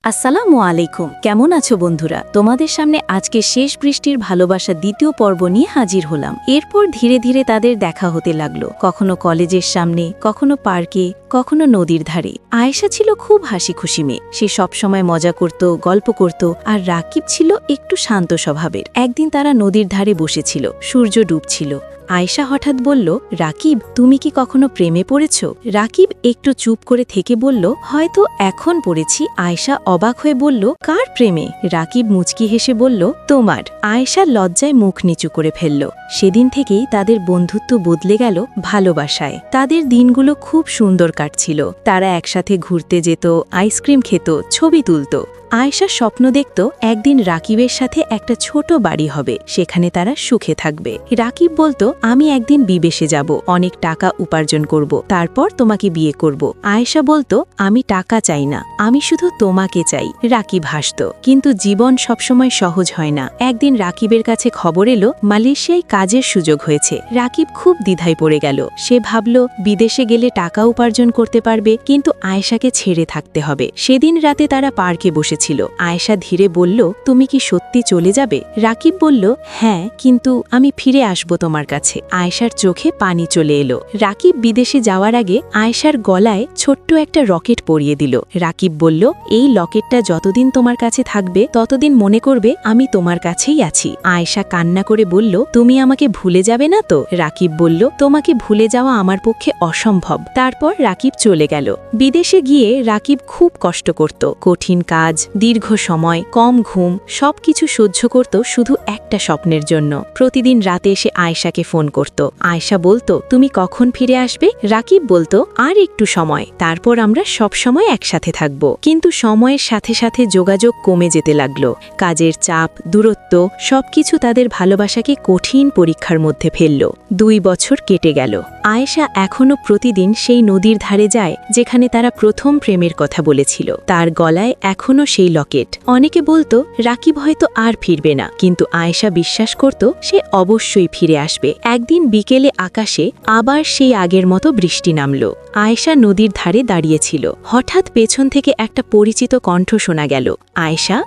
আসসালামু আলাইকুম, কেমন আছো বন্ধুরা? তোমাদের সামনে আজকে শেষ বৃষ্টির ভালোবাসা দ্বিতীয় পর্ব নিয়ে হাজির হলাম। এরপর ধীরে ধীরে তাদের দেখা হতে লাগলো, কখনো কলেজের সামনে, কখনো পার্কে, কখনো নদীর ধারে। আয়েশা ছিল খুব হাসি খুশি মেয়ে, সে সবসময় মজা করত, গল্প করত, আর রাকিব ছিল একটু শান্ত স্বভাবের। একদিন তারা নদীর ধারে বসেছিল, সূর্য ডুবছিল। আয়েশা হঠাৎ বলল, রাকিব, তুমি কি কখনো প্রেমে পড়েছ? রাকিব একটু চুপ করে থেকে বলল, হয়তো এখন পড়েছি। আয়েশা অবাক হয়ে বলল, কার প্রেমে? রাকিব মুচকি হেসে বলল, তোমার। আয়েশা লজ্জায় মুখ নিচু করে ফেলল। সেদিন থেকেই তাদের বন্ধুত্ব বদলে গেল ভালোবাসায়। তাদের দিনগুলো খুব সুন্দর কাটছিল। তারা একসাথে ঘুরতে যেত, আইসক্রিম খেত, ছবি তুলত। আয়েশা স্বপ্ন দেখত একদিন রাকিবের সাথে একটা ছোট বাড়ি হবে, সেখানে তারা সুখে থাকবে। রাকিব বলতো, আমি একদিন বিদেশে যাব, অনেক টাকা উপার্জন করব, তারপর তোমাকে বিয়ে করব। আয়েশা বলতো, আমি টাকা চাই না, আমি শুধু তোমাকে চাই। রাকিব হাসত, কিন্তু জীবন সবসময় সহজ হয় না। একদিন রাকিবের কাছে খবর এলো মালয়েশিয়ায় কাজের সুযোগ হয়েছে। রাকিব খুব দ্বিধায় পড়ে গেল। সে ভাবল বিদেশে গেলে টাকা উপার্জন করতে পারবে, কিন্তু আয়েশাকে ছেড়ে থাকতে হবে। সেদিন রাতে তারা পার্কে বসে ছিল। আয়েশা ধীরে বলল, তুমি কি সত্যি চলে যাবে? রাকিব বলল, হ্যাঁ, কিন্তু আমি ফিরে আসব তোমার কাছে। আয়েশার চোখে পানি চলে এলো। রাকিব বিদেশে যাওয়ার আগে আয়েশার গলায় ছোট্ট একটা রকেট পরিয়ে দিল। রাকিব বলল, এই লকেটটা যতদিন তোমার কাছে থাকবে ততদিন মনে করবে আমি তোমার কাছেই আছি। আয়েশা কান্না করে বলল, তুমি আমাকে ভুলে যাবে না তো? রাকিব বলল, তোমাকে ভুলে যাওয়া আমার পক্ষে অসম্ভব। তারপর রাকিব চলে গেল। বিদেশে গিয়ে রাকিব খুব কষ্ট করত, কঠিন কাজ, দীর্ঘ সময়, কম ঘুম, সবকিছু সহ্য করত শুধু একটা স্বপ্নের জন্য। প্রতিদিন রাতে এসে আয়েশাকে ফোন করত। আয়েশা বলতো, তুমি কখন ফিরে আসবে? রাকিব বলতো, আর একটু সময়, তারপর আমরা সব সময় একসাথে থাকব। কিন্তু সময়ের সাথে সাথে যোগাযোগ কমে যেতে লাগলো। কাজের চাপ, দূরত্ব, সবকিছু তাদের ভালোবাসাকে কঠিন পরীক্ষার মধ্যে ফেলল। 2 বছর কেটে গেল। আয়েশা এখনো প্রতিদিন সেই নদীর ধারে যায় যেখানে তারা প্রথম প্রেমের কথা বলেছিল। তার গলায় এখনো সেই লকেট। অনেকে বলতো রাকিব হয়তো আর ফিরবে না, কিন্তু আয়েশা বিশ্বাস করত সে অবশ্যই ফিরে আসবে। একদিন বিকেলে আকাশে আবার সেই আগের মতো বৃষ্টি নামল। আয়েশা নদীর ধারে দাঁড়িয়েছিল। হঠাৎ পেছন থেকে একটা পরিচিত কণ্ঠ শোনা গেল।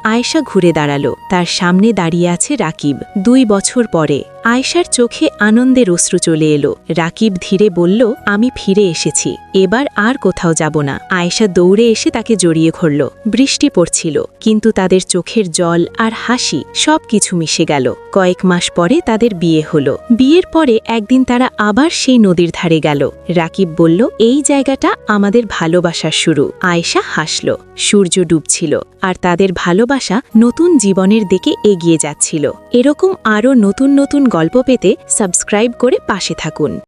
আয়েশা ঘুরে দাঁড়ালো। তার সামনে দাঁড়িয়ে আছে রাকিব। 2 বছর পরে। আয়েশার চোখে আনন্দের অশ্রু চলে এলো। রাকিব ধীরে বলল, আমি ফিরে এসেছি, এবার আর কোথাও যাব না। আয়েশা দৌড়ে এসে তাকে জড়িয়ে ধরল। বৃষ্টি পড়ছিল, কিন্তু তাদের চোখের জল আর হাসি সবকিছু মিশে গেল। কয়েক মাস পরে তাদের বিয়ে হলো। বিয়ের পরে একদিন তারা আবার সেই নদীর ধারে গেল। রাকিব বলল, এই জায়গাটা আমাদের ভালোবাসার শুরু। আয়েশা হাসল। সূর্য ডুবছিল, আর তাদের ভালোবাসা নতুন জীবনের দিকে এগিয়ে যাচ্ছিল। এরকম আরও নতুন নতুন গল্প পেতে সাবস্ক্রাইব করে পাশে থাকুন।